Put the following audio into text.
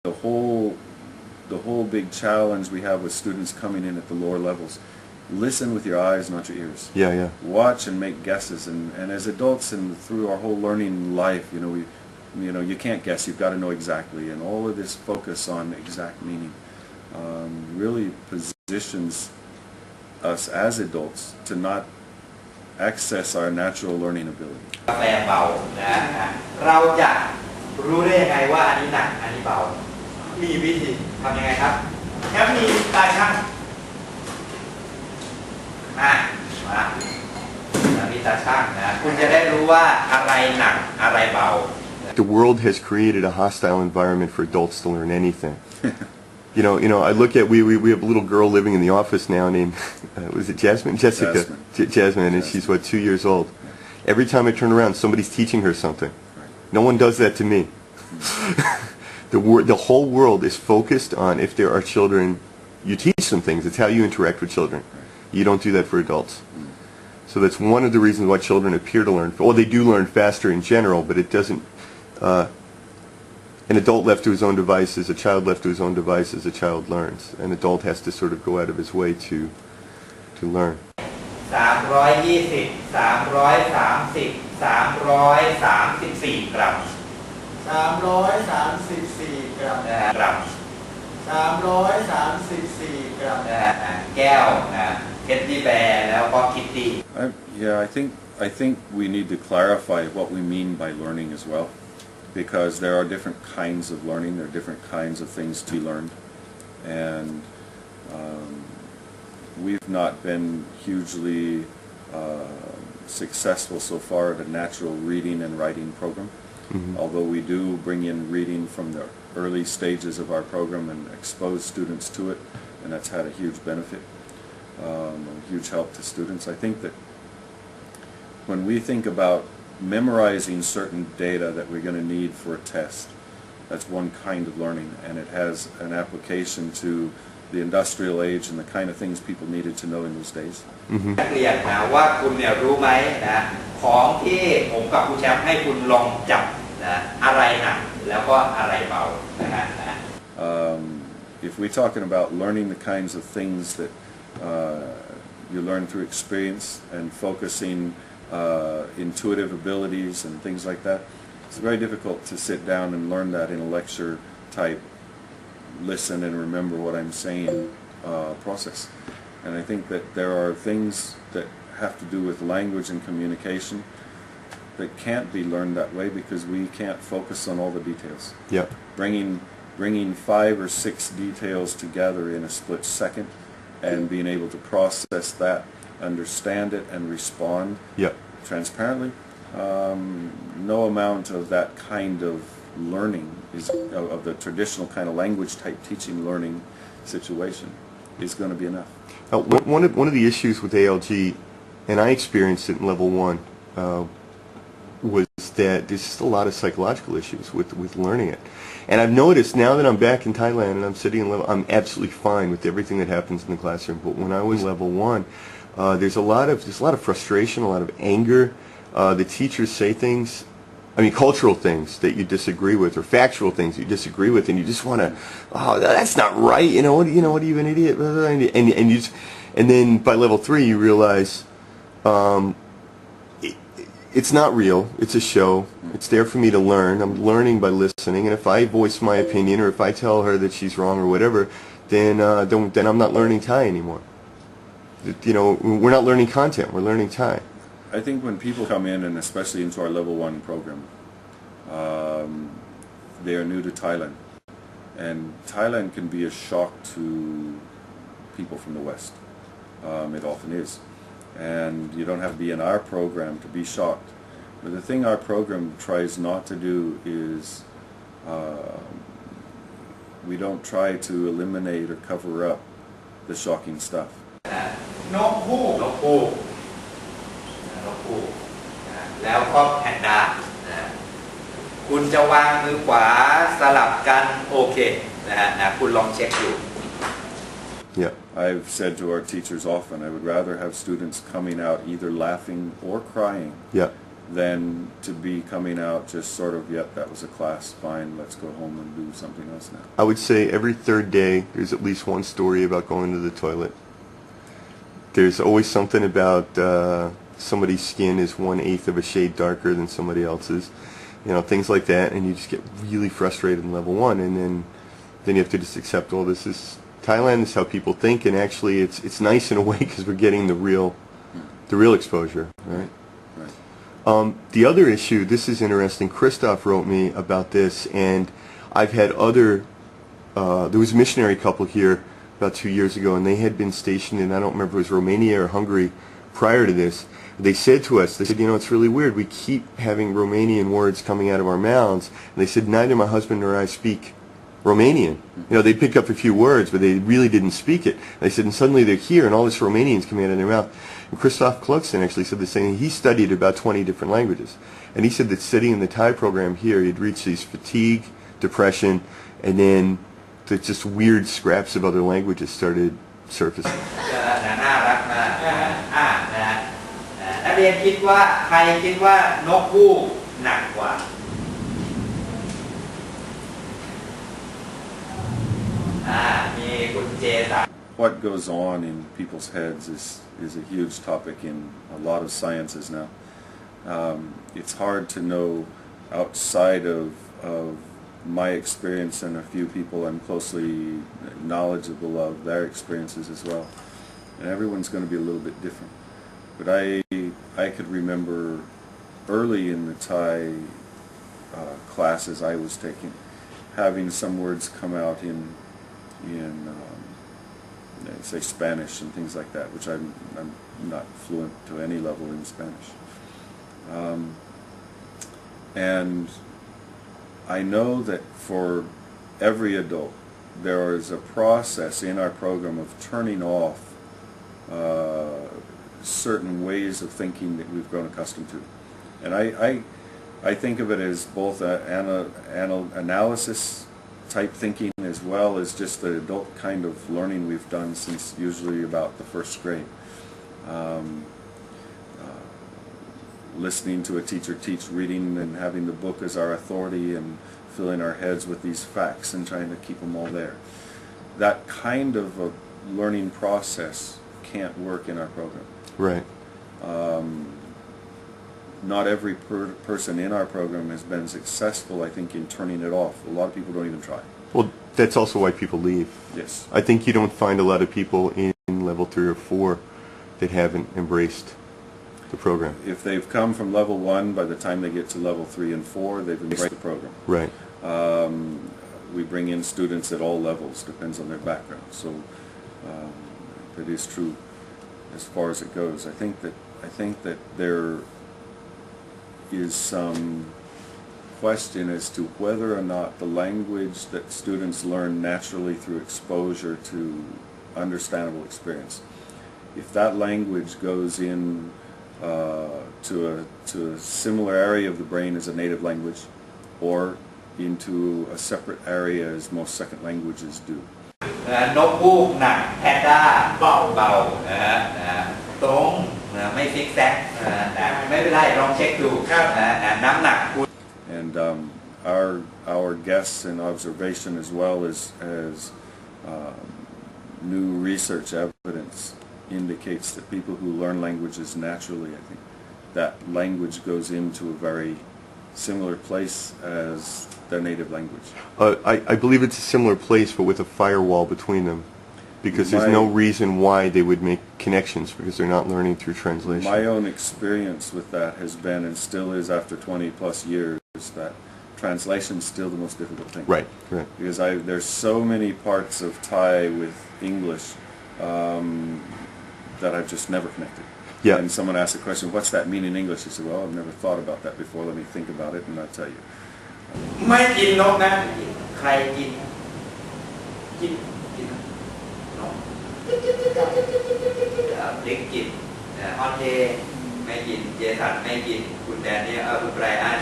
the whole big challenge we have with students coming in at the lower levels. Listen with your eyes, not your ears. Yeah. Watch and make guesses, and as adults and through our whole learning life, you can't guess. You've got to know exactly, and all of this focus on exact meaning really positions us as adults to not access our natural learning ability. กาแฟเบานะเราจะรู้ได้ยังไงว่าอันนี้หนักอันนี้เบามีวิธีทำยังไงครับแค่มีตาช่างมามีตาช่างนะคุณจะได้รู้ว่าอะไรหนักอะไรเบา The world has created a hostile environment for adults to learn anything. I look at we have a little girl living in the office now named was it Jasmine? Jessica. Jasmine, and she's 2 years old. Every time I turn around, somebody's teaching her something. No one does that to me. The whole world is focused on if there are children, you teach them things. It's how you interact with children. You don't do that for adults. So that's one of the reasons why children appear to learn. Well, they do learn faster in general, but it doesn't. An adult left to his own devices, a child left to his own devices, a child learns. An adult has to sort of go out of his way to learn. 320 330 334 กรัม334 กรัม334 กรัมแก้วเท็ดดี้แบร์แล้วก็คิตตี้ Yeah, I think we need to clarify what we mean by learning as well, because there are different kinds of learning, there are different kinds of things to be learned, and we've not been hugely successful so far at a natural reading and writing program, although we do bring in reading from the early stages of our program and expose students to it, and that's had a huge benefit, a huge help to students. I think that when we think about memorizing certain data that we're going to need for a test, that's one kind of learning, and it has an application to the industrial age and the kind of things people needed to know in those days. นักเรียนนะว่าคุณเนี่ยรู้ไหมนะของที่ผมกับครูแชมป์ให้คุณลองจับนะอะไรหนักแล้วก็อะไรเบานะฮะ If we're talking about learning the kinds of things that you learn through experience and focusing intuitive abilities and things like that, it's very difficult to sit down and learn that in a lecture type listen and remember what I'm saying process. And I think that there are things that have to do with language and communication that can't be learned that way because we can't focus on all the details. Yeah. Bringing 5 or 6 details together in a split second and being able to process that, understand it, and respond transparently. No amount of that kind of learning of the traditional kind of language type teaching learning situation is going to be enough. One of the issues with ALG, and I experienced it in level 1, was that there's just a lot of psychological issues with learning it. And I've noticed now that I'm back in Thailand and I'm sitting in level, I'm absolutely fine with everything that happens in the classroom. But when I was level 1, there's a lot of frustration, a lot of anger. The teachers say things, I mean cultural things that you disagree with, or factual things you disagree with, and you just want to, oh, that's not right. What are you, an idiot? And then by level 3 you realize it's not real. It's a show. It's there for me to learn. I'm learning by listening, and if I voice my opinion or if I tell her that she's wrong or whatever, then I'm not learning Thai anymore. We're not learning content. We're learning Thai. I think when people come in, and especially into our level 1 program, they are new to Thailand, and Thailand can be a shock to people from the West. It often is, and you don't have to be in our program to be shocked. But the thing our program tries not to do is we don't try to eliminate or cover up the shocking stuff. นกฮูกแล้วก็แพนด้าคุณจะวางมือขวาสลับกันโอเคนะคุณลองเช็คดู Yeah, I've said to our teachers often, I would rather have students coming out either laughing or crying than to be coming out just sort of, yep, that was a class, fine, let's go home and do something else now. I would say every third day there's at least one story about going to the toilet. There's always something about somebody's skin is 1/8 of a shade darker than somebody else's. Things like that, and you just get really frustrated in level 1, and then you have to just accept, well, this is Thailand, this is how people think, and actually it's nice in a way because we're getting the real exposure, right? The other issue, this is interesting, Christoph wrote me about this, and I've had other, there was a missionary couple here about 2 years ago, and they had been stationed in, I don't remember if it was Romania or Hungary prior to this. They said to us, they said, it's really weird, we keep having Romanian words coming out of our mouths, and they said, neither my husband nor I speak Romanian. They'd pick up a few words, but they really didn't speak it. They said, and suddenly they're here, and all this Romanian's coming out of their mouth. And Christoph Kluckson actually said the same. He studied about 20 different languages. And he said that studying the Thai program here, he'd reach these fatigue, depression, and then the just weird scraps of other languages started surfacing. นักเรียนคิดว่าใครคิดว่านกฮูกหนักกว่ามีคุณเจสัน What goes on in people's heads is a huge topic in a lot of sciences now. It's hard to know outside of my experience, and a few people I'm closely knowledgeable of their experiences as well. And everyone's going to be a little bit different. But I could remember early in the Thai classes I was taking, having some words come out in say Spanish and things like that, which I'm not fluent to any level in Spanish. And I know that for every adult there is a process in our program of turning off certain ways of thinking that we've grown accustomed to. And I think of it as both analysis type thinking as well as just the adult kind of learning we've done since usually about the first grade. Listening to a teacher teach, reading and having the book as our authority, and filling our heads with these facts and trying to keep them all there. That kind of a learning process can't work in our program. Right. Not every person in our program has been successful, I think, in turning it off. A lot of people don't even try. Well, that's also why people leave. Yes. I think you don't find a lot of people in level 3 or 4 that haven't embraced the program. If they've come from level 1, by the time they get to level 3 and 4, they've embraced the program. Right. We bring in students at all levels, depends on their background. So that is true as far as it goes. I think that there is some question as to whether or not the language that students learn naturally through exposure to understandable experience, if that language goes in to a similar area of the brain as a native language, or into a separate area as most second languages do. นกฮูกหนักแพนด้าเบาตรงไม่ซิกแซกไม่เป็นไรลองเช็คดูน้ำหนักคุณ And our guess and observation, as well as new research evidence, indicates that people who learn languages naturally, I think, that language goes into a very similar place as their native language. I believe it's a similar place, but with a firewall between them, because there's no reason why they would make connections, because they're not learning through translation. My own experience with that has been, and still is after 20 plus years, that translation is still the most difficult thing. Right, right. Because there's so many parts of Thai with English that I've just never connected. Yeah. And someone asked a question, what's that mean in English? I said, well, I've never thought about that before. Let me think about it and I'll tell you. ไม่กินนกนะใครกินนกเล็กกินออนเทไม่กินเจสันไม่กินคุณแดนนี่คุณไบรอัน